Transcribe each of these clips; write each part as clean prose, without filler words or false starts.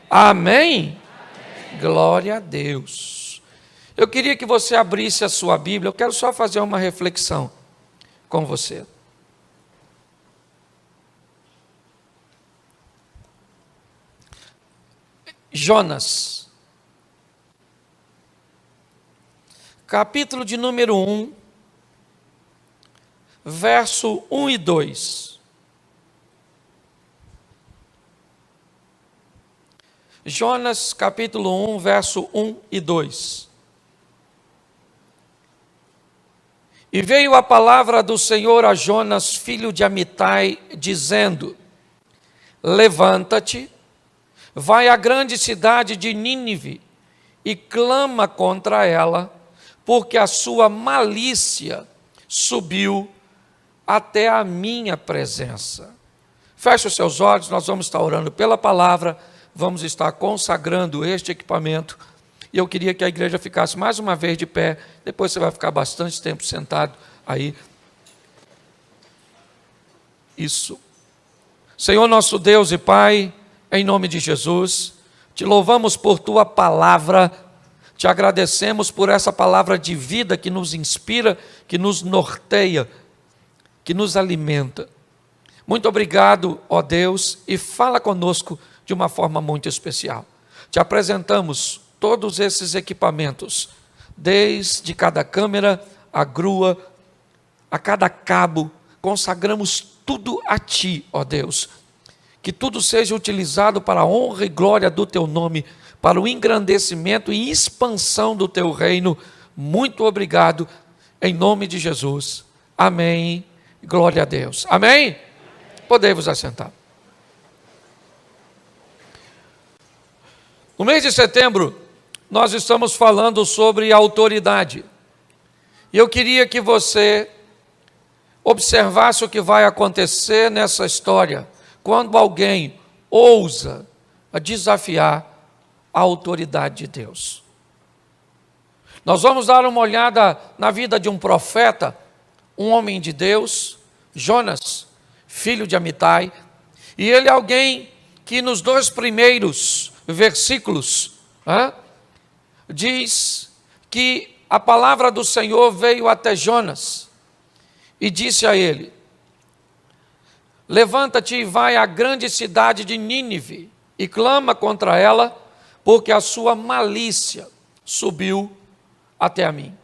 Amém? Amém? Glória a Deus. Eu queria que você abrisse a sua Bíblia. Eu quero só fazer uma reflexão com você. Jonas, capítulo de número 1, verso 1 e 2. Jonas, capítulo 1, verso 1 e 2. E veio a palavra do Senhor a Jonas, filho de Amitai, dizendo: Levanta-te, vai à grande cidade de Nínive e clama contra ela, porque a sua malícia subiu até a minha presença. Feche os seus olhos, nós vamos estar orando pela palavra, vamos estar consagrando este equipamento. E eu queria que a igreja ficasse mais uma vez de pé, depois você vai ficar bastante tempo sentado aí. Isso. Senhor nosso Deus e Pai, em nome de Jesus, te louvamos por tua palavra, te agradecemos por essa palavra de vida que nos inspira, que nos norteia, que nos alimenta. Muito obrigado, ó Deus, e fala conosco de uma forma muito especial. Te apresentamos todos esses equipamentos, desde cada câmera, a grua, a cada cabo, consagramos tudo a Ti, ó Deus. Que tudo seja utilizado para a honra e glória do Teu nome, para o engrandecimento e expansão do Teu reino. Muito obrigado, em nome de Jesus. Amém. Glória a Deus. Amém? Podemos assentar. No mês de setembro, nós estamos falando sobre autoridade. E eu queria que você observasse o que vai acontecer nessa história, quando alguém ousa desafiar a autoridade de Deus. Nós vamos dar uma olhada na vida de um profeta, um homem de Deus, Jonas, filho de Amitai, e ele é alguém que nos 2 primeiros versículos diz que a palavra do Senhor veio até Jonas e disse a ele: Levanta-te e vai à grande cidade de Nínive e clama contra ela, porque a sua malícia subiu até a mim.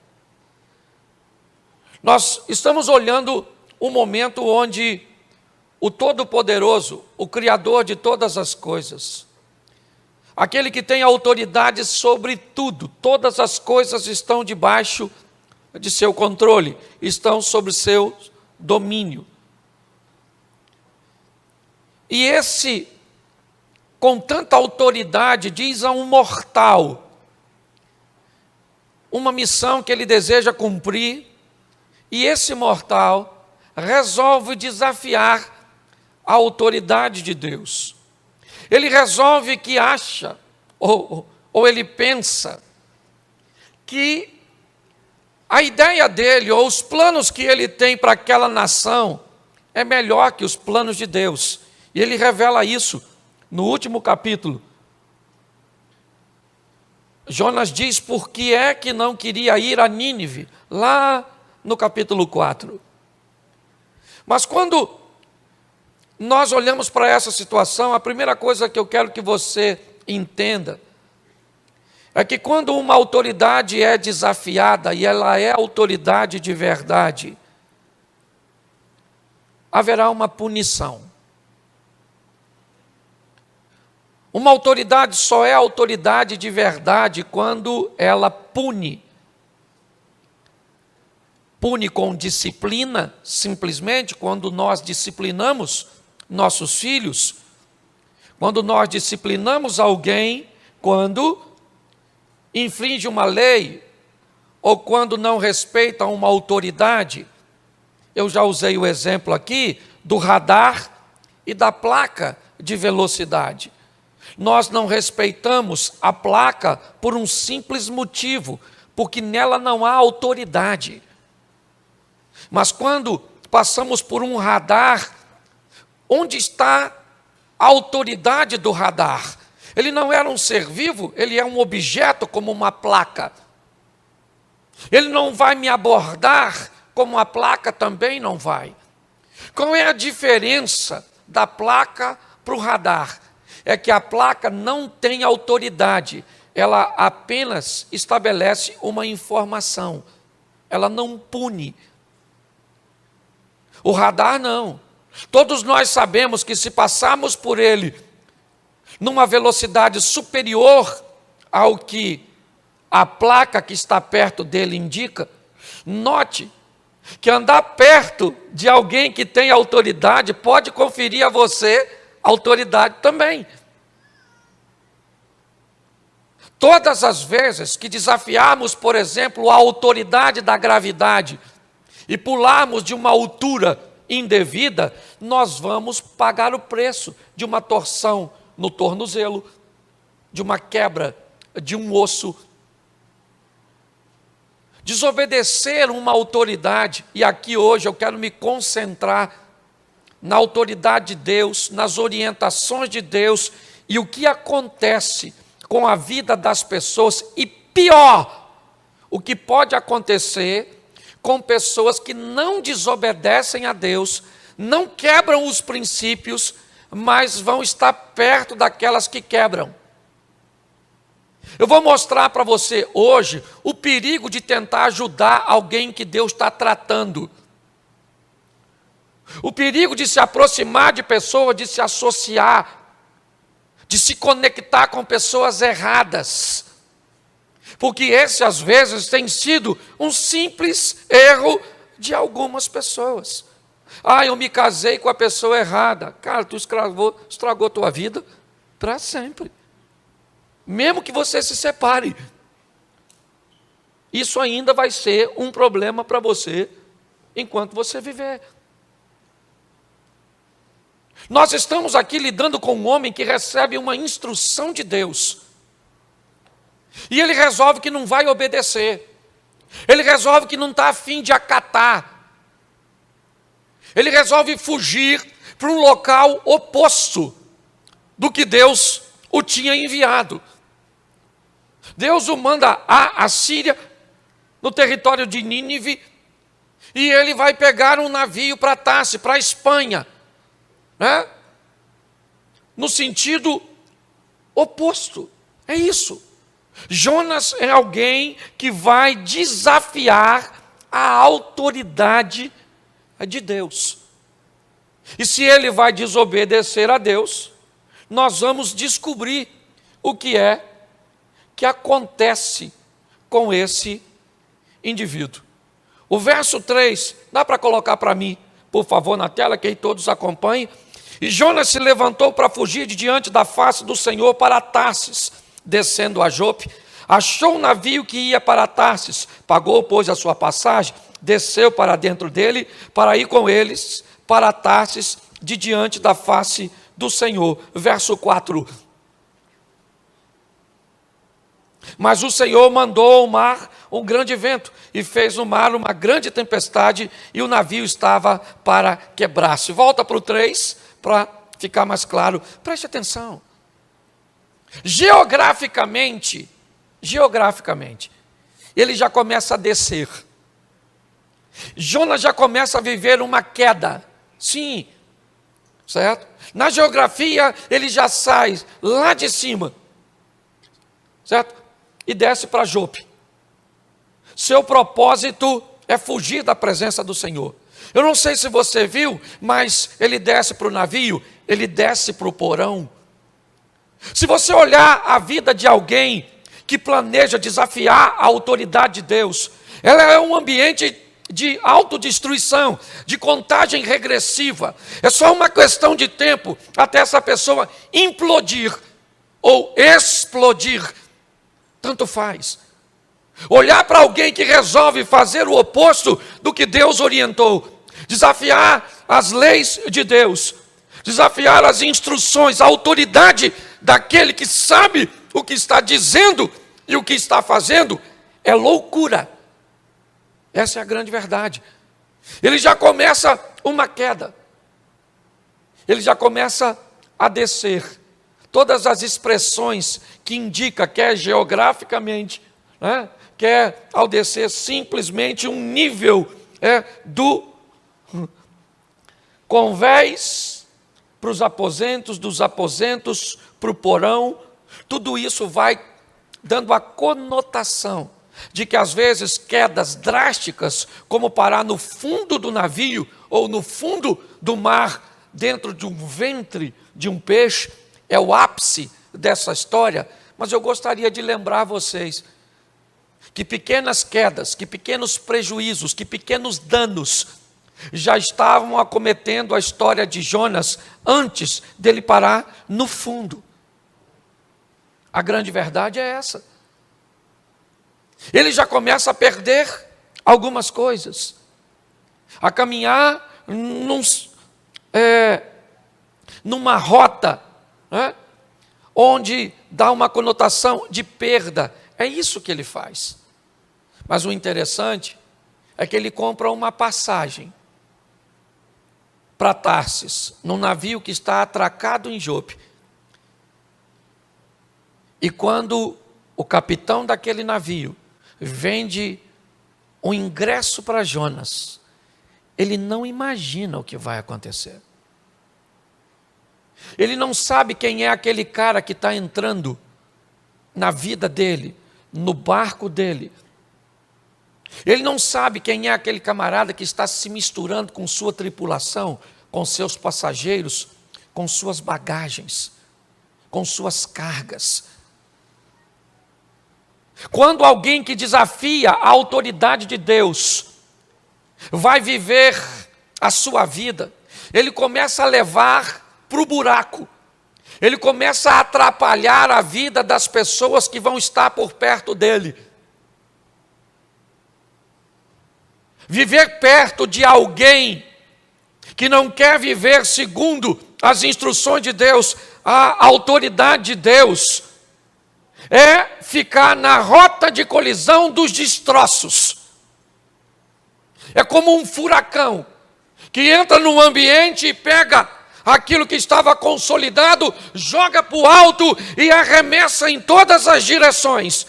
Nós estamos olhando um momento onde o Todo-Poderoso, o Criador de todas as coisas, aquele que tem autoridade sobre tudo, todas as coisas estão debaixo de seu controle, estão sob seu domínio. E esse, com tanta autoridade, diz a um mortal uma missão que ele deseja cumprir, e esse mortal resolve desafiar a autoridade de Deus. Ele resolve que acha, ou ele pensa, que a ideia dele, ou os planos que ele tem para aquela nação, é melhor que os planos de Deus. E ele revela isso no último capítulo. Jonas diz por que é que não queria ir a Nínive, lá no capítulo 4. Mas quando nós olhamos para essa situação, a primeira coisa que eu quero que você entenda é que quando uma autoridade é desafiada, e ela é autoridade de verdade, haverá uma punição. Uma autoridade só é autoridade de verdade quando ela pune. Pune com disciplina, simplesmente, quando nós disciplinamos nossos filhos, quando nós disciplinamos alguém, quando infringe uma lei, ou quando não respeita uma autoridade. Eu já usei o exemplo aqui do radar e da placa de velocidade. Nós não respeitamos a placa por um simples motivo, porque nela não há autoridade. Mas quando passamos por um radar, onde está a autoridade do radar? Ele não era um ser vivo, ele é um objeto como uma placa. Ele não vai me abordar como a placa também não vai. Qual é a diferença da placa para o radar? É que a placa não tem autoridade, ela apenas estabelece uma informação, ela não pune. O radar não. Todos nós sabemos que se passarmos por ele numa velocidade superior ao que a placa que está perto dele indica, note que andar perto de alguém que tem autoridade pode conferir a você autoridade também. Todas as vezes que desafiarmos, por exemplo, a autoridade da gravidade e pularmos de uma altura indevida, nós vamos pagar o preço de uma torção no tornozelo, de uma quebra de um osso. Desobedecer uma autoridade, e aqui hoje eu quero me concentrar na autoridade de Deus, nas orientações de Deus e o que acontece com a vida das pessoas, e pior, o que pode acontecer com pessoas que não desobedecem a Deus, não quebram os princípios, mas vão estar perto daquelas que quebram. Eu vou mostrar para você hoje o perigo de tentar ajudar alguém que Deus está tratando. O perigo de se aproximar de pessoas, de se associar, de se conectar com pessoas erradas. Porque esse, às vezes, tem sido um simples erro de algumas pessoas. Ah, eu me casei com a pessoa errada. Cara, tu estragou tua vida para sempre. Mesmo que você se separe. Isso ainda vai ser um problema para você enquanto você viver. Nós estamos aqui lidando com um homem que recebe uma instrução de Deus. E ele resolve que não vai obedecer. Ele resolve que não está a fim de acatar. Ele resolve fugir para um local oposto do que Deus o tinha enviado. Deus o manda à Síria, no território de Nínive, e ele vai pegar um navio para Tarsis, para a Espanha, né? No sentido oposto. É isso. Jonas é alguém que vai desafiar a autoridade de Deus. E se ele vai desobedecer a Deus, nós vamos descobrir o que é que acontece com esse indivíduo. O verso 3, dá para colocar para mim, por favor, na tela, que aí todos acompanhem. E Jonas se levantou para fugir de diante da face do Senhor para Tarsis, descendo a Jope, achou um navio que ia para Tarsis, pagou, pois, a sua passagem, desceu para dentro dele, para ir com eles para Tarsis, de diante da face do Senhor. Verso 4. Mas o Senhor mandou ao mar um grande vento, e fez no mar uma grande tempestade, e o navio estava para quebrar-se. Volta para o 3, para ficar mais claro. Preste atenção. Geograficamente, ele já começa a descer. Jonas já começa a viver uma queda. Sim, certo? Na geografia, ele já sai lá de cima, certo? E desce para Jope. Seu propósito é fugir da presença do Senhor. Eu não sei se você viu, mas ele desce para o navio, ele desce para o porão. Se você olhar a vida de alguém que planeja desafiar a autoridade de Deus, ela é um ambiente de autodestruição, de contagem regressiva. É só uma questão de tempo até essa pessoa implodir ou explodir. Tanto faz. Olhar para alguém que resolve fazer o oposto do que Deus orientou, desafiar as leis de Deus, desafiar as instruções, a autoridade daquele que sabe o que está dizendo e o que está fazendo, é loucura. Essa é a grande verdade. Ele já começa uma queda. Ele já começa a descer. todas as expressões que indica, quer geograficamente, né, quer ao descer simplesmente um nível do convés para os aposentos, dos aposentos para o porão, tudo isso vai dando a conotação de que às vezes quedas drásticas, como parar no fundo do navio ou no fundo do mar, dentro de um ventre de um peixe, é o ápice dessa história. Mas eu gostaria de lembrar vocês que pequenas quedas, que pequenos prejuízos, que pequenos danos já estavam acometendo a história de Jonas antes dele parar no fundo. A grande verdade é essa. Ele já começa a perder algumas coisas, a caminhar numa rota, né, onde dá uma conotação de perda. É isso que ele faz. Mas o interessante é que ele compra uma passagem para Tarsis, num navio que está atracado em Jope. E quando o capitão daquele navio vende um ingresso para Jonas, ele não imagina o que vai acontecer. Ele não sabe quem é aquele cara que está entrando na vida dele, no barco dele. Ele não sabe quem é aquele camarada que está se misturando com sua tripulação, com seus passageiros, com suas bagagens, com suas cargas. Quando alguém que desafia a autoridade de Deus vai viver a sua vida, ele começa a levar para o buraco, ele começa a atrapalhar a vida das pessoas que vão estar por perto dele. Viver perto de alguém que não quer viver segundo as instruções de Deus, a autoridade de Deus, é ficar na rota de colisão dos destroços. É como um furacão que entra no ambiente e pega aquilo que estava consolidado, joga para o alto e arremessa em todas as direções.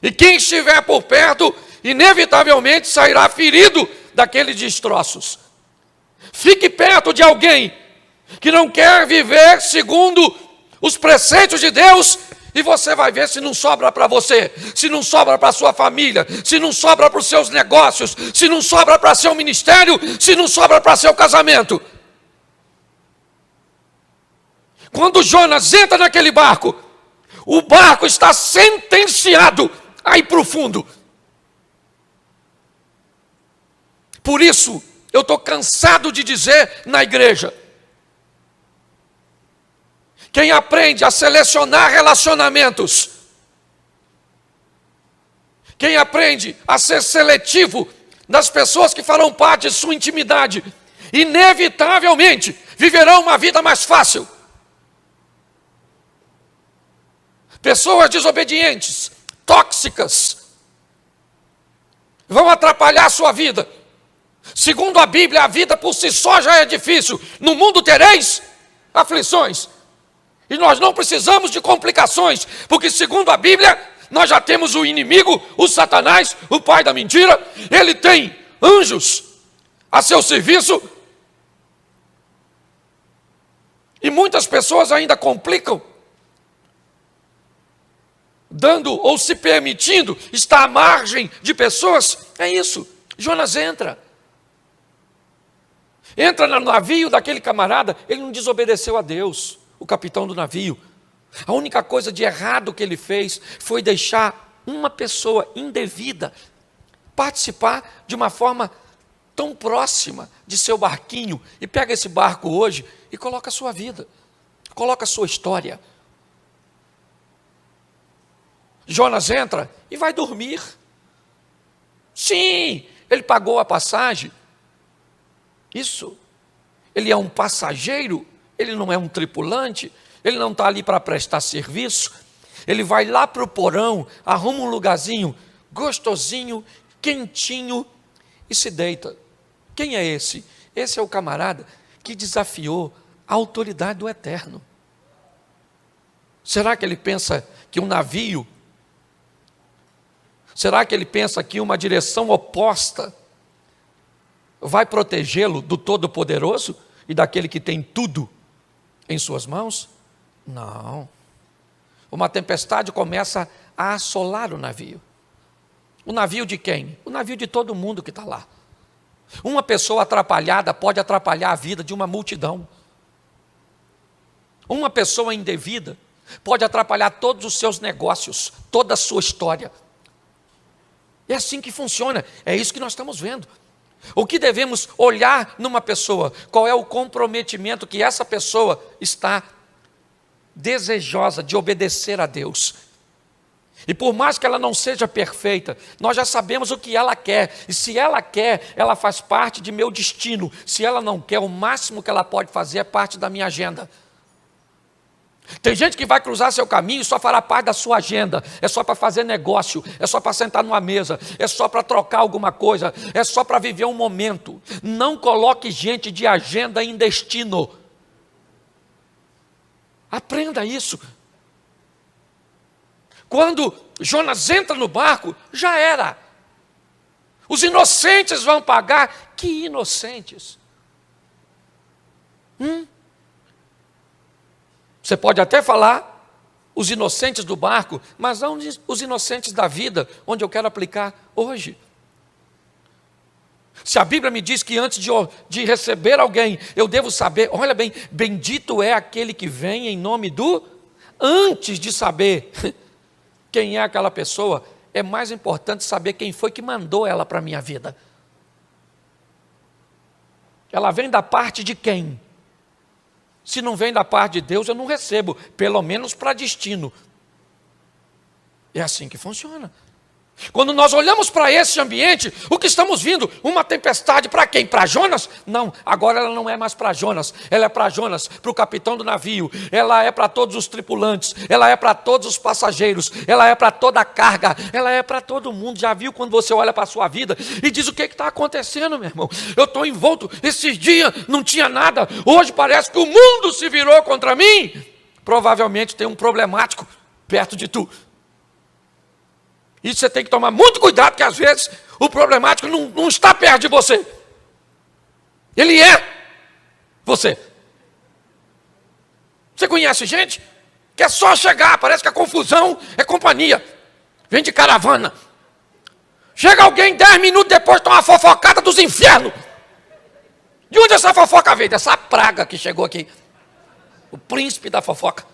E quem estiver por perto, inevitavelmente sairá ferido daqueles destroços. Fique perto de alguém que não quer viver segundo os preceitos de Deus, e você vai ver se não sobra para você, se não sobra para sua família, se não sobra para os seus negócios, se não sobra para seu ministério, se não sobra para seu casamento. Quando Jonas entra naquele barco, o barco está sentenciado a ir para o fundo. Por isso, eu estou cansado de dizer na igreja: quem aprende a selecionar relacionamentos, quem aprende a ser seletivo nas pessoas que farão parte de sua intimidade, inevitavelmente viverão uma vida mais fácil. Pessoas desobedientes, tóxicas, vão atrapalhar a sua vida. Segundo a Bíblia, a vida por si só já é difícil. No mundo tereis aflições. E nós não precisamos de complicações, porque segundo a Bíblia, nós já temos o inimigo, o Satanás, o pai da mentira. Ele tem anjos a seu serviço. E muitas pessoas ainda complicam, dando ou se permitindo estar à margem de pessoas. É isso. Jonas entra no navio daquele camarada. Ele não desobedeceu a Deus, o capitão do navio. A única coisa de errado que ele fez foi deixar uma pessoa indevida participar de uma forma tão próxima de seu barquinho. E pega esse barco hoje e coloca a sua vida, coloca a sua história. Jonas entra e vai dormir. Sim, ele pagou a passagem. Isso. Ele é um passageiro, ele não é um tripulante, ele não está ali para prestar serviço. Ele vai lá para o porão, arruma um lugarzinho gostosinho, quentinho e se deita. Quem é esse? Esse é o camarada que desafiou a autoridade do Eterno. Será que ele pensa que um navio, será que ele pensa que uma direção oposta vai protegê-lo do Todo-Poderoso e daquele que tem tudo em suas mãos? Não. Uma tempestade começa a assolar o navio. O navio de quem? O navio de todo mundo que está lá. Uma pessoa atrapalhada pode atrapalhar a vida de uma multidão. Uma pessoa indevida pode atrapalhar todos os seus negócios, toda a sua história. É assim que funciona, é isso que nós estamos vendo. O que devemos olhar numa pessoa? Qual é o comprometimento que essa pessoa está desejosa de obedecer a Deus? E por mais que ela não seja perfeita, nós já sabemos o que ela quer. E se ela quer, ela faz parte de meu destino. Se ela não quer, o máximo que ela pode fazer é parte da minha agenda. Tem gente que vai cruzar seu caminho e só fará parte da sua agenda. É só para fazer negócio, é só para sentar numa mesa, é só para trocar alguma coisa, é só para viver um momento. Não coloque gente de agenda em destino. Aprenda isso. Quando Jonas entra no barco, já era. Os inocentes vão pagar. Que inocentes? Você pode até falar os inocentes do barco, mas não os inocentes da vida, onde eu quero aplicar hoje. Se a Bíblia me diz que antes de receber alguém, eu devo saber, olha bem, bendito é aquele que vem em nome do... Antes de saber quem é aquela pessoa, é mais importante saber quem foi que mandou ela para a minha vida. Ela vem da parte de quem? Se não vem da parte de Deus, eu não recebo, pelo menos para destino. É assim que funciona. Quando nós olhamos para esse ambiente, o que estamos vendo? Uma tempestade para quem? Para Jonas? Não, agora ela não é mais para Jonas. Ela é para Jonas, para o capitão do navio. Ela é para todos os tripulantes. Ela é para todos os passageiros. Ela é para toda a carga. Ela é para todo mundo. Já viu quando você olha para a sua vida e diz o que está acontecendo, meu irmão? Eu estou envolto. Esses dias não tinha nada. Hoje parece que o mundo se virou contra mim. Provavelmente tem um problemático perto de tu. Isso você tem que tomar muito cuidado, porque às vezes o problemático não está perto de você. Ele é você. Você conhece gente que é só chegar, parece que a confusão é companhia. Vem de caravana. Chega alguém 10 minutos depois, toma uma fofocada dos infernos. De onde essa fofoca veio? Dessa praga que chegou aqui. O príncipe da fofoca.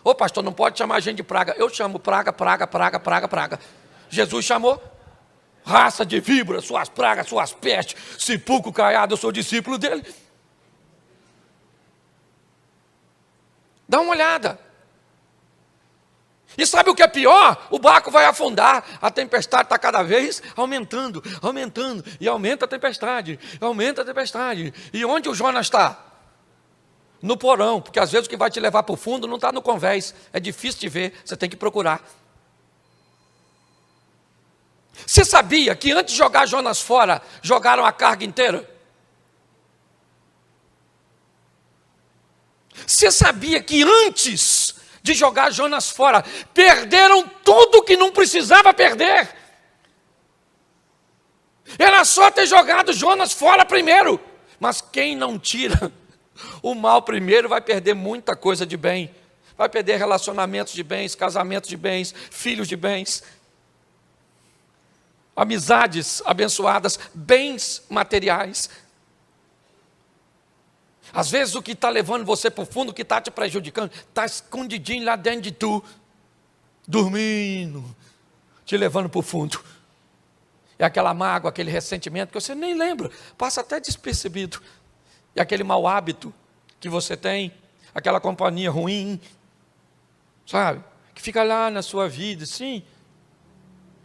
Ô pastor, não pode chamar a gente de praga. Eu chamo praga. Jesus chamou raça de víboras, suas pragas, suas pestes, sepulcro caiado, eu sou discípulo dele. Dá uma olhada. E sabe o que é pior? O barco vai afundar, a tempestade está cada vez aumentando, e aumenta a tempestade. E onde o Jonas está? No porão, porque às vezes o que vai te levar para o fundo não está no convés, é difícil de ver, você tem que procurar. Você sabia que antes de jogar Jonas fora, jogaram a carga inteira? Você sabia que antes de jogar Jonas fora, perderam tudo que não precisava perder? Era só ter jogado Jonas fora primeiro. Mas quem não tira o mal primeiro vai perder muita coisa de bem. Vai perder relacionamentos de bens, casamentos de bens, filhos de bens, amizades abençoadas, bens materiais. Às vezes o que está levando você para o fundo, o que está te prejudicando, está escondidinho lá dentro de tu, dormindo, te levando para o fundo. É aquela mágoa, aquele ressentimento que você nem lembra, passa até despercebido. E aquele mau hábito que você tem, aquela companhia ruim, sabe? Que fica lá na sua vida, assim,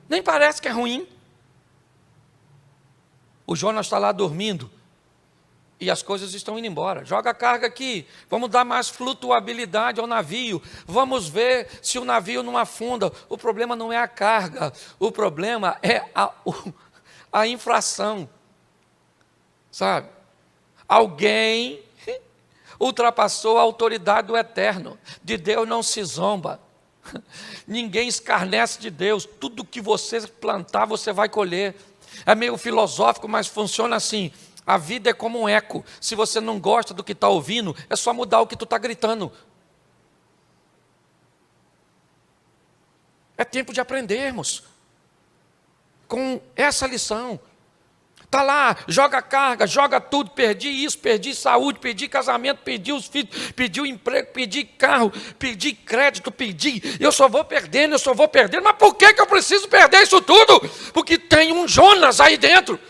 nem parece que é ruim. O Jonas está lá dormindo e as coisas estão indo embora. Joga a carga aqui, vamos dar mais flutuabilidade ao navio, vamos ver se o navio não afunda. O problema não é a carga, o problema é a infração, sabe? Alguém ultrapassou a autoridade do eterno. De Deus não se zomba. Ninguém escarnece de Deus. Tudo que você plantar, você vai colher. É meio filosófico, mas funciona assim. A vida é como um eco. Se você não gosta do que está ouvindo, é só mudar o que tu está gritando. É tempo de aprendermos com essa lição. Está lá, joga carga, joga tudo, perdi isso, perdi saúde, perdi casamento, perdi os filhos, perdi o emprego, perdi carro, perdi crédito, eu só vou perdendo, mas por que eu preciso perder isso tudo? Porque tem um Jonas aí dentro.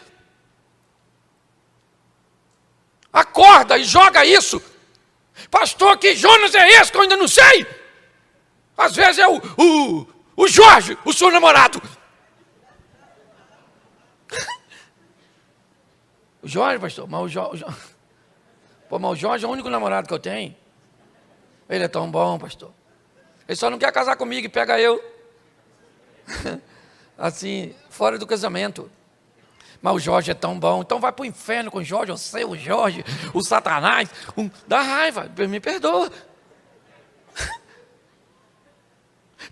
Acorda e joga isso. Pastor, que Jonas é esse que eu ainda não sei? Às vezes é o Jorge, o seu namorado. O Jorge, pastor, mas o Jorge é o único namorado que eu tenho. Ele é tão bom, pastor. Ele só não quer casar comigo e pega eu. Assim, fora do casamento. Mas o Jorge é tão bom. Então vai para o inferno com o Jorge, eu sei, o Jorge, o Satanás. Dá raiva, me perdoa.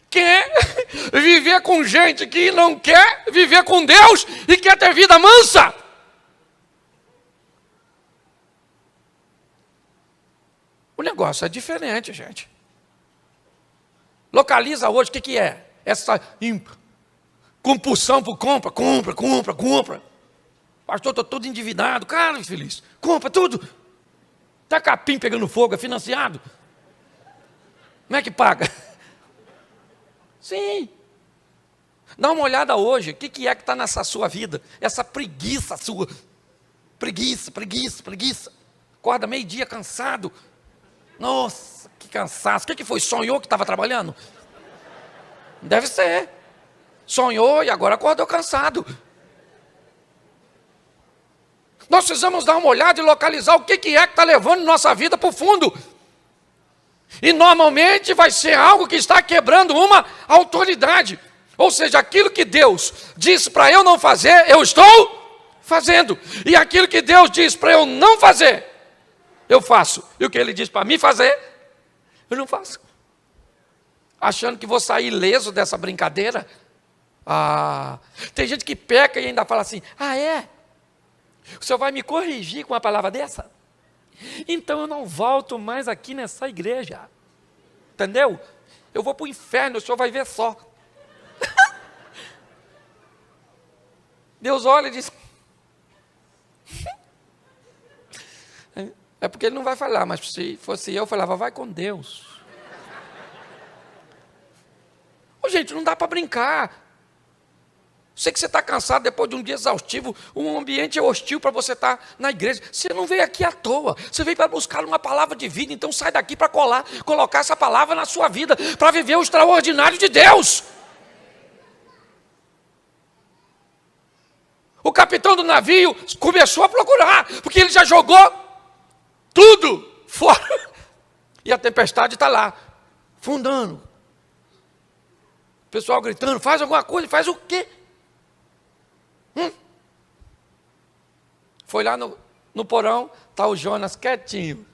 Quer viver com gente que não quer viver com Deus e quer ter vida mansa. O negócio é diferente, gente. Localiza hoje, o que é? Essa compulsão por compra. Pastor, estou todo endividado. Cara, infeliz, compra tudo. Está capim pegando fogo, é financiado. Como é que paga? Sim. Dá uma olhada hoje, o que é que está nessa sua vida? Essa preguiça sua. Preguiça. Acorda meio-dia cansado. Nossa, que cansaço. O que foi? Sonhou que estava trabalhando? Deve ser. Sonhou e agora acordou cansado. Nós precisamos dar uma olhada e localizar o que é que está levando nossa vida para o fundo. E normalmente vai ser algo que está quebrando uma autoridade. Ou seja, aquilo que Deus disse para eu não fazer, eu estou fazendo. E aquilo que Deus diz para eu não fazer, eu faço. E o que Ele diz para mim fazer, eu não faço. Achando que vou sair ileso dessa brincadeira. Tem gente que peca e ainda fala assim, é? O senhor vai me corrigir com uma palavra dessa? Então eu não volto mais aqui nessa igreja. Entendeu? Eu vou para o inferno, o senhor vai ver só. Deus olha e diz... É porque Ele não vai falar, mas se fosse eu falava, vai com Deus. Gente, não dá para brincar. Sei que você está cansado depois de um dia exaustivo, um ambiente hostil para você estar na igreja. Você não veio aqui à toa, você veio para buscar uma palavra de vida, então sai daqui para colocar essa palavra na sua vida, para viver o extraordinário de Deus. O capitão do navio começou a procurar, porque ele já jogou tudo fora. E a tempestade está lá, fundando. O pessoal gritando, faz alguma coisa, faz o quê? Foi lá no porão, está o Jonas quietinho.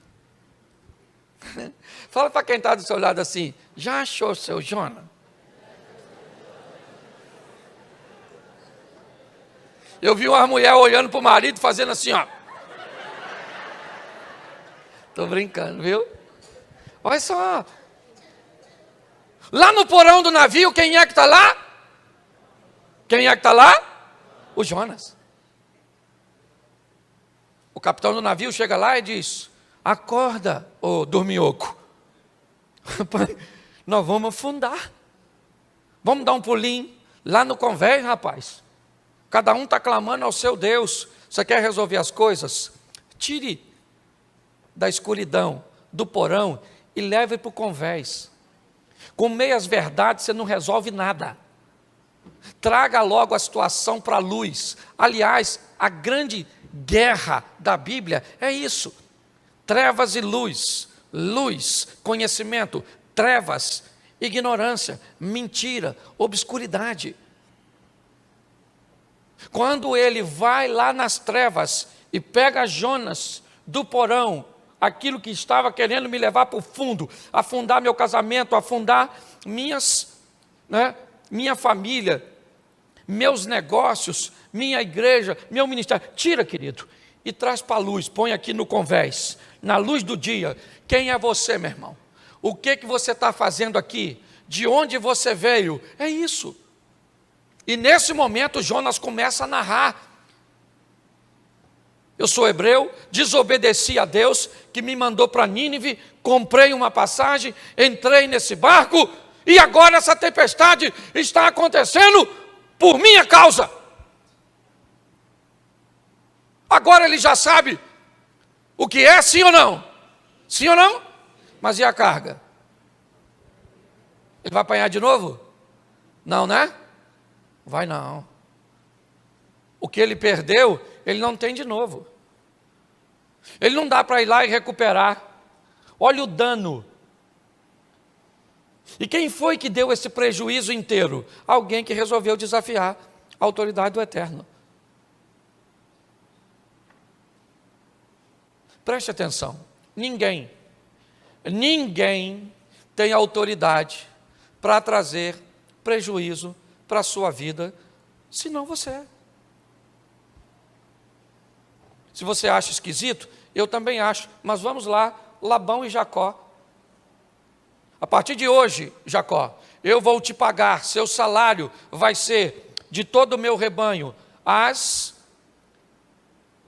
Fala para quem está do seu lado assim, já achou seu Jonas? Eu vi uma mulher olhando para o marido fazendo assim, ó. Estou brincando, viu? Olha só. Lá no porão do navio, quem é que está lá? Quem é que está lá? O Jonas. O capitão do navio chega lá e diz, acorda, ô dorminhoco. Rapaz, nós vamos afundar. Vamos dar um pulinho lá no convés, rapaz. Cada um está clamando ao seu Deus. Você quer resolver as coisas? Tire da escuridão, do porão e leve para o convés. Com meias verdades você não resolve nada. Traga logo a situação para a luz. Aliás, a grande guerra da Bíblia é isso. Trevas e luz. Luz, conhecimento. Trevas, ignorância. Mentira, obscuridade. Quando ele vai lá nas trevas e pega Jonas do porão aquilo que estava querendo me levar para o fundo, afundar meu casamento, afundar minha família, meus negócios, minha igreja, meu ministério. Tira, querido, e traz para a luz, põe aqui no convés, na luz do dia. Quem é você, meu irmão? O que você está fazendo aqui? De onde você veio? É isso. E nesse momento Jonas começa a narrar. Eu sou hebreu, desobedeci a Deus, que me mandou para Nínive, comprei uma passagem, entrei nesse barco, e agora essa tempestade está acontecendo por minha causa. Agora ele já sabe o que é, sim ou não? Sim ou não? Mas e a carga? Ele vai apanhar de novo? Não, né? Vai não. O que ele perdeu, ele não tem de novo. Ele não dá para ir lá e recuperar. Olha o dano. E quem foi que deu esse prejuízo inteiro? Alguém que resolveu desafiar a autoridade do Eterno. Preste atenção. Ninguém tem autoridade para trazer prejuízo para a sua vida, senão você. Se você acha esquisito, eu também acho, mas vamos lá, Labão e Jacó. A partir de hoje, Jacó, eu vou te pagar, seu salário vai ser de todo o meu rebanho, as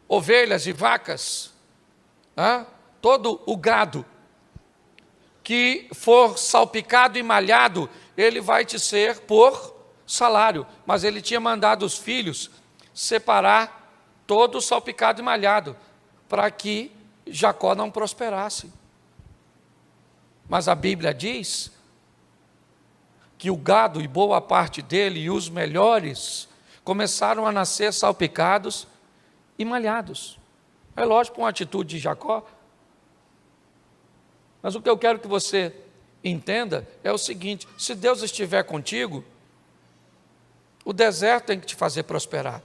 ovelhas e vacas, todo o gado que for salpicado e malhado, ele vai te ser por salário. Mas ele tinha mandado os filhos separar todo o salpicado e malhado, para que Jacó não prosperasse. Mas a Bíblia diz que o gado e boa parte dele, e os melhores, começaram a nascer salpicados e malhados. É lógico, uma atitude de Jacó. Mas o que eu quero que você entenda é o seguinte: se Deus estiver contigo, o deserto tem que te fazer prosperar.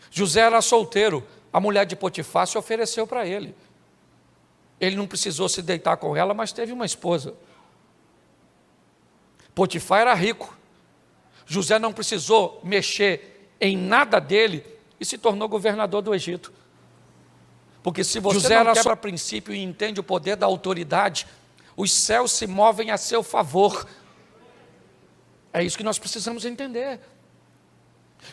José era solteiro, a mulher de Potifar se ofereceu para ele. Ele não precisou se deitar com ela, mas teve uma esposa. Potifar era rico. José não precisou mexer em nada dele e se tornou governador do Egito. Porque se você José não quebra princípio e entende o poder da autoridade, os céus se movem a seu favor. É isso que nós precisamos entender.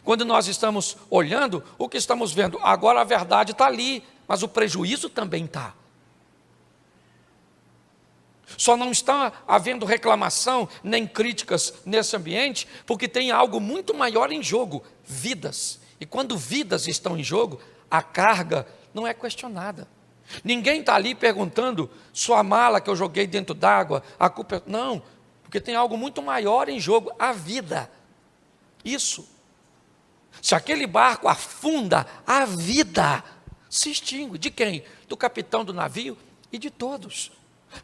Quando nós estamos olhando, o que estamos vendo? Agora a verdade está ali, mas o prejuízo também está. Só não está havendo reclamação nem críticas nesse ambiente, porque tem algo muito maior em jogo: vidas. E quando vidas estão em jogo, a carga não é questionada. Ninguém está ali perguntando: sua mala que eu joguei dentro d'água, a culpa é... Não, porque tem algo muito maior em jogo: a vida. Isso. Se aquele barco afunda, a vida se extingue. De quem? Do capitão do navio e de todos.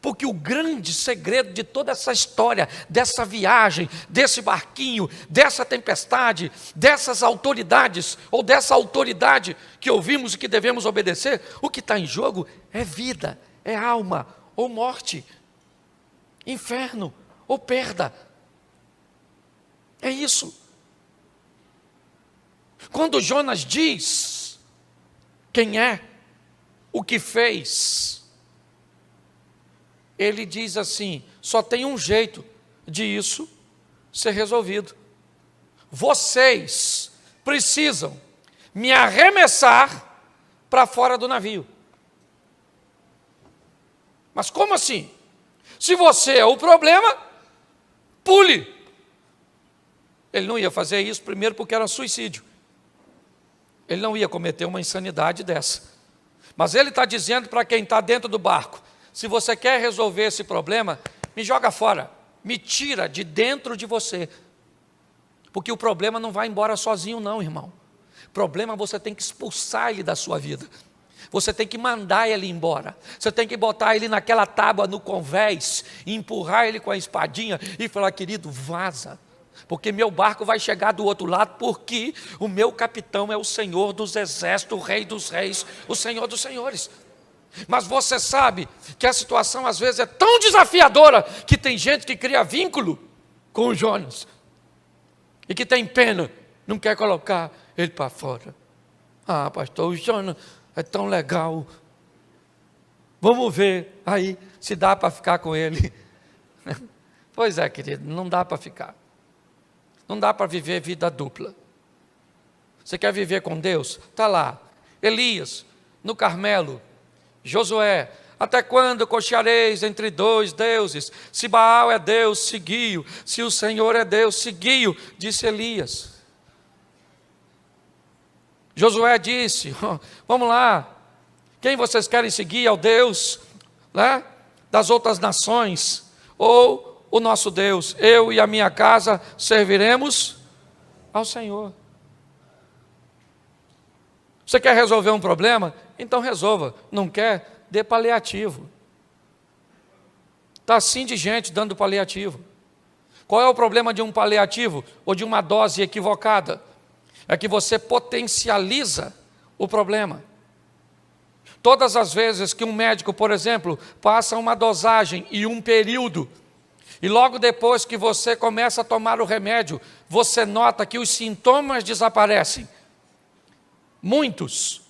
Porque o grande segredo de toda essa história, dessa viagem, desse barquinho, dessa tempestade, dessas autoridades, ou dessa autoridade que ouvimos e que devemos obedecer, o que está em jogo é vida, é alma, ou morte, inferno, ou perda. É isso. Quando Jonas diz quem é, o que fez, ele diz assim: só tem um jeito de isso ser resolvido. Vocês precisam me arremessar para fora do navio. Mas como assim? Se você é o problema, pule. Ele não ia fazer isso, primeiro porque era suicídio. Ele não ia cometer uma insanidade dessa. Mas ele está dizendo para quem está dentro do barco: se você quer resolver esse problema, me joga fora, me tira de dentro de você. Porque o problema não vai embora sozinho não, irmão. O problema você tem que expulsar ele da sua vida. Você tem que mandar ele embora. Você tem que botar ele naquela tábua no convés, e empurrar ele com a espadinha e falar: querido, vaza. Porque meu barco vai chegar do outro lado, porque o meu capitão é o Senhor dos exércitos, o Rei dos reis, o Senhor dos senhores. Mas você sabe que a situação às vezes é tão desafiadora que tem gente que cria vínculo com o Jonas e que tem pena, não quer colocar ele para fora. Ah, pastor, o Jonas é tão legal. Vamos ver aí se dá para ficar com ele. Pois é, querido, não dá para ficar. Não dá para viver vida dupla. Você quer viver com Deus? Está lá. Elias, no Carmelo. Josué, até quando cocheareis entre dois deuses? Se Baal é Deus, seguiu. Se o Senhor é Deus, seguiu, disse Elias. Josué disse, vamos lá, quem vocês querem seguir? É o Deus, né, das outras nações, ou o nosso Deus? Eu e a minha casa serviremos ao Senhor. Você quer resolver um problema? Então resolva. Não quer? Dê paliativo. Está assim de gente dando paliativo. Qual é o problema de um paliativo ou de uma dose equivocada? É que você potencializa o problema. Todas as vezes que um médico, por exemplo, passa uma dosagem e um período, e logo depois que você começa a tomar o remédio, você nota que os sintomas desaparecem. Muitos,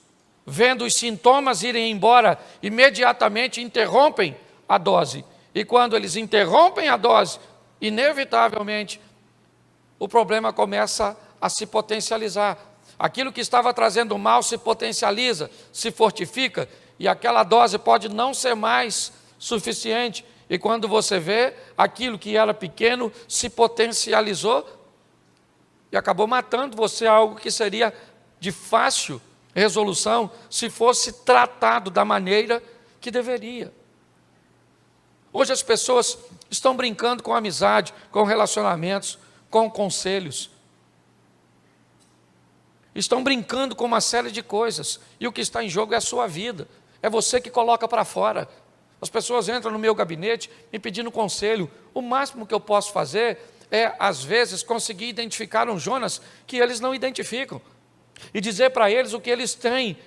vendo os sintomas irem embora, imediatamente interrompem a dose. E quando eles interrompem a dose, inevitavelmente, o problema começa a se potencializar. Aquilo que estava trazendo mal se potencializa, se fortifica, e aquela dose pode não ser mais suficiente. E quando você vê, aquilo que era pequeno se potencializou e acabou matando você, algo que seria de fácil resolução se fosse tratado da maneira que deveria. Hoje as pessoas estão brincando com amizade, com relacionamentos, com conselhos. Estão brincando com uma série de coisas, e o que está em jogo é a sua vida, é você que coloca para fora. As pessoas entram no meu gabinete me pedindo conselho. O máximo que eu posso fazer é, às vezes, conseguir identificar um Jonas que eles não identificam, e dizer para eles o que eles têm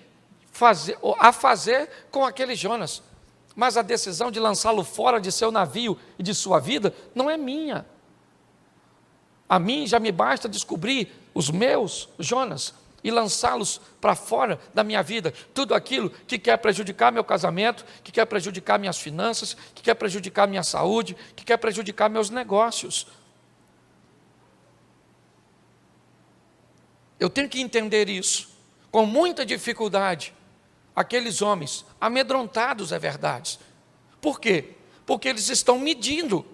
a fazer com aquele Jonas. Mas a decisão de lançá-lo fora de seu navio e de sua vida não é minha. A mim já me basta descobrir os meus Jonas e lançá-los para fora da minha vida. Tudo aquilo que quer prejudicar meu casamento, que quer prejudicar minhas finanças, que quer prejudicar minha saúde, que quer prejudicar meus negócios. Eu tenho que entender isso. Com muita dificuldade, aqueles homens, amedrontados é verdade. Por quê? Porque eles estão medindo.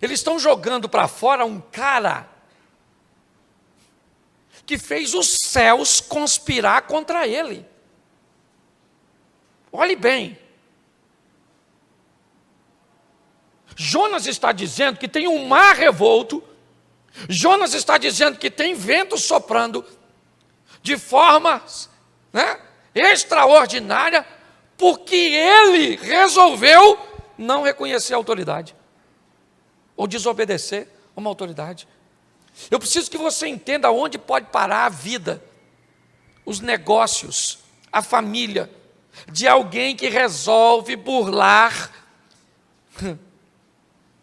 Eles estão jogando para fora um cara que fez os céus conspirar contra ele. Olhe bem. Jonas está dizendo que tem um mar revolto. Jonas está dizendo que tem vento soprando de forma, extraordinária, porque ele resolveu não reconhecer a autoridade ou desobedecer uma autoridade. Eu preciso que você entenda onde pode parar a vida, os negócios, a família de alguém que resolve burlar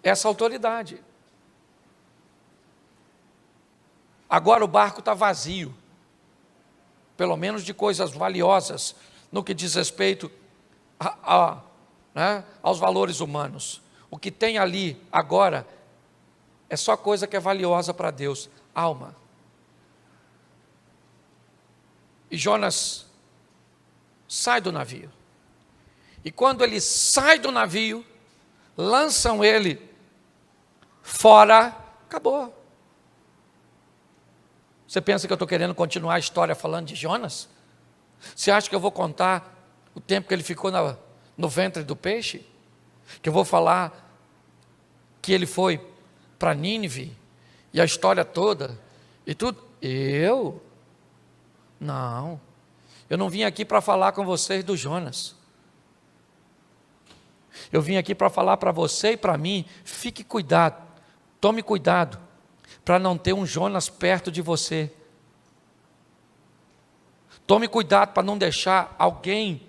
essa autoridade. Agora o barco está vazio, pelo menos de coisas valiosas, no que diz respeito aos valores humanos. O que tem ali agora é só coisa que é valiosa para Deus, alma. E Jonas sai do navio. E quando ele sai do navio, lançam ele fora, acabou. Você pensa que eu estou querendo continuar a história falando de Jonas? Você acha que eu vou contar o tempo que ele ficou no ventre do peixe? Que eu vou falar que ele foi para Nínive e a história toda e tudo? Não, eu não vim aqui para falar com vocês do Jonas. Eu vim aqui para falar para você e para mim, fique cuidado, tome cuidado, para não ter um Jonas perto de você. Tome cuidado para não deixar alguém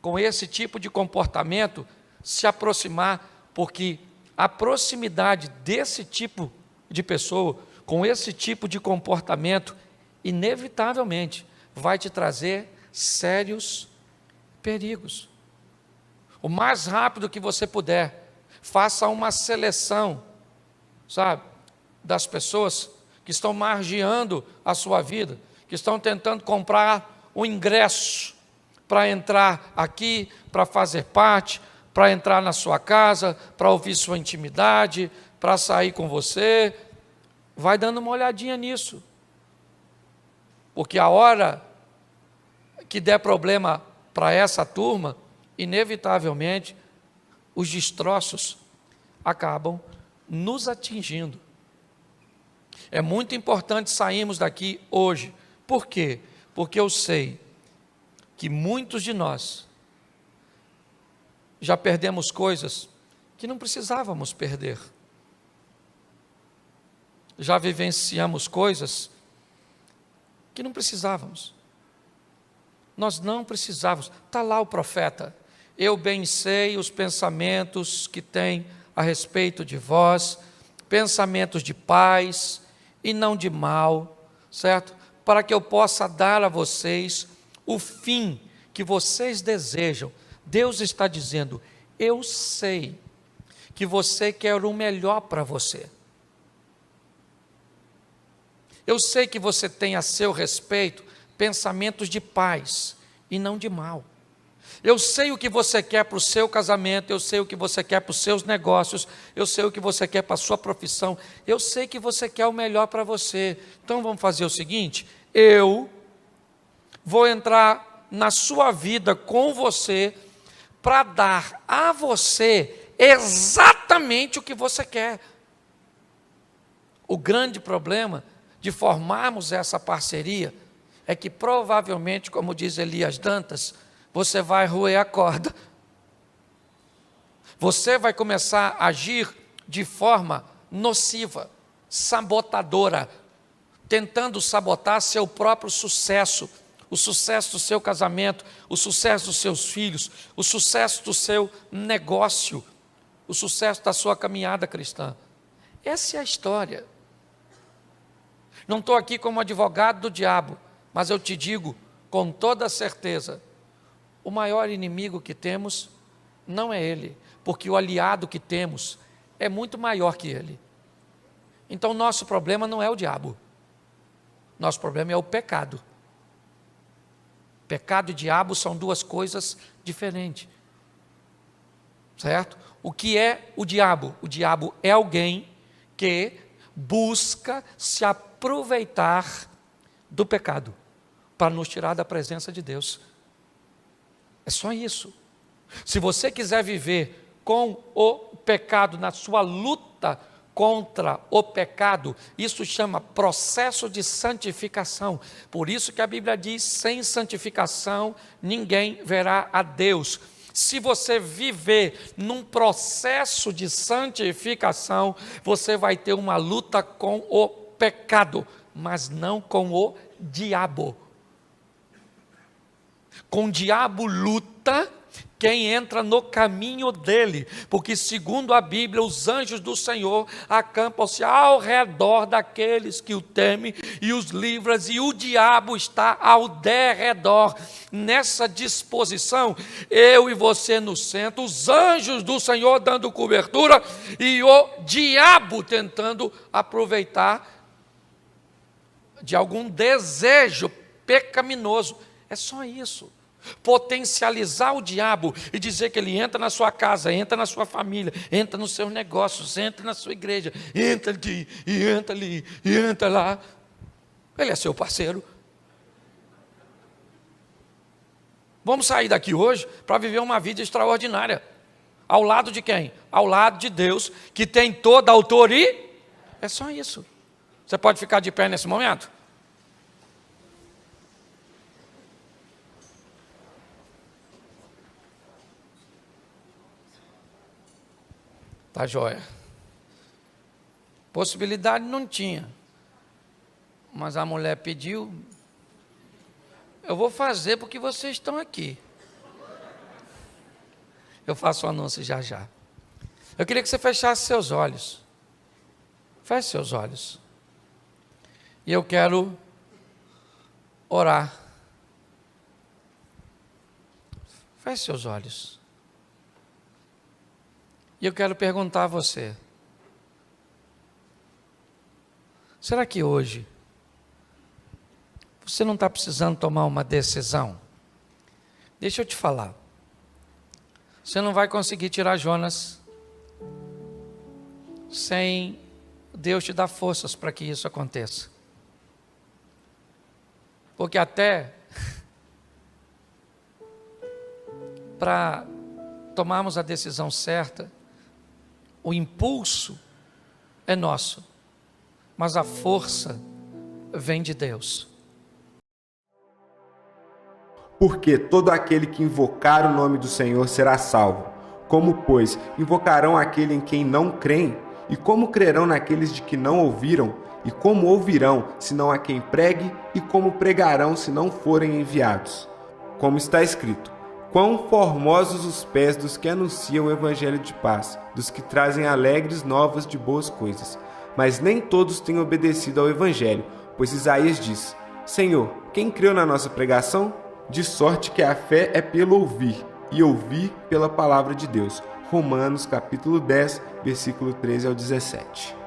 com esse tipo de comportamento se aproximar, porque a proximidade desse tipo de pessoa, com esse tipo de comportamento, inevitavelmente vai te trazer sérios perigos. O mais rápido que você puder, faça uma seleção, sabe, das pessoas que estão margeando a sua vida, que estão tentando comprar o ingresso para entrar aqui, para fazer parte, para entrar na sua casa, para ouvir sua intimidade, para sair com você. Vai dando uma olhadinha nisso, porque a hora que der problema para essa turma, inevitavelmente, os destroços acabam nos atingindo. É muito importante sairmos daqui hoje. Por quê? Porque eu sei que muitos de nós já perdemos coisas que não precisávamos perder. Já vivenciamos coisas que não precisávamos. Nós não precisávamos. Está lá o profeta. Eu bem sei os pensamentos que tem a respeito de vós, pensamentos de paz e não de mal, certo? Para que eu possa dar a vocês o fim que vocês desejam. Deus está dizendo, eu sei que você quer o melhor para você. Eu sei que você tem a seu respeito pensamentos de paz e não de mal. Eu sei o que você quer para o seu casamento, eu sei o que você quer para os seus negócios, eu sei o que você quer para a sua profissão, eu sei que você quer o melhor para você. Então vamos fazer o seguinte, eu vou entrar na sua vida com você para dar a você exatamente o que você quer. O grande problema de formarmos essa parceria é que provavelmente, como diz Elias Dantas, você vai roer a corda. Você vai começar a agir de forma nociva, sabotadora, tentando sabotar seu próprio sucesso, o sucesso do seu casamento, o sucesso dos seus filhos, o sucesso do seu negócio, o sucesso da sua caminhada cristã. Essa é a história. Não estou aqui como advogado do diabo, mas eu te digo com toda certeza, o maior inimigo que temos não é ele, porque o aliado que temos é muito maior que ele. Então nosso problema não é o diabo, nosso problema é o pecado. Pecado e diabo são duas coisas diferentes, certo? O que é o diabo? O diabo é alguém que busca se aproveitar do pecado para nos tirar da presença de Deus. É só isso. Se você quiser viver com o pecado, na sua luta contra o pecado, isso chama processo de santificação. Por isso que a Bíblia diz, sem santificação ninguém verá a Deus. Se você viver num processo de santificação, você vai ter uma luta com o pecado, mas não com o diabo. Com o diabo luta quem entra no caminho dele, porque segundo a Bíblia, os anjos do Senhor acampam-se ao redor daqueles que o temem e os livram, e o diabo está ao derredor. Nessa disposição, eu e você no centro, os anjos do Senhor dando cobertura e o diabo tentando aproveitar de algum desejo pecaminoso. É só isso. Potencializar o diabo e dizer que ele entra na sua casa, entra na sua família, entra nos seus negócios, entra na sua igreja, entra aqui, e entra ali, e entra lá. Ele é seu parceiro. Vamos sair daqui hoje para viver uma vida extraordinária. Ao lado de quem? Ao lado de Deus, que tem toda a autoridade. É só isso. Você pode ficar de pé nesse momento? Tá joia. Possibilidade não tinha. Mas a mulher pediu. Eu vou fazer porque vocês estão aqui. Eu faço o anúncio já já. Eu queria que você fechasse seus olhos. Feche seus olhos. E eu quero orar. Feche seus olhos. E eu quero perguntar a você. Será que hoje você não está precisando tomar uma decisão? Deixa eu te falar. Você não vai conseguir tirar Jonas sem Deus te dar forças para que isso aconteça. Porque até para tomarmos a decisão certa, o impulso é nosso, mas a força vem de Deus. Porque todo aquele que invocar o nome do Senhor será salvo. Como, pois, invocarão aquele em quem não creem? E como crerão naqueles de que não ouviram? E como ouvirão, senão a quem pregue? E como pregarão, se não forem enviados? Como está escrito: quão formosos os pés dos que anunciam o evangelho de paz, dos que trazem alegres novas de boas coisas. Mas nem todos têm obedecido ao evangelho, pois Isaías diz: Senhor, quem creu na nossa pregação? De sorte que a fé é pelo ouvir, e ouvir pela palavra de Deus. Romanos capítulo 10, versículo 13 ao 17.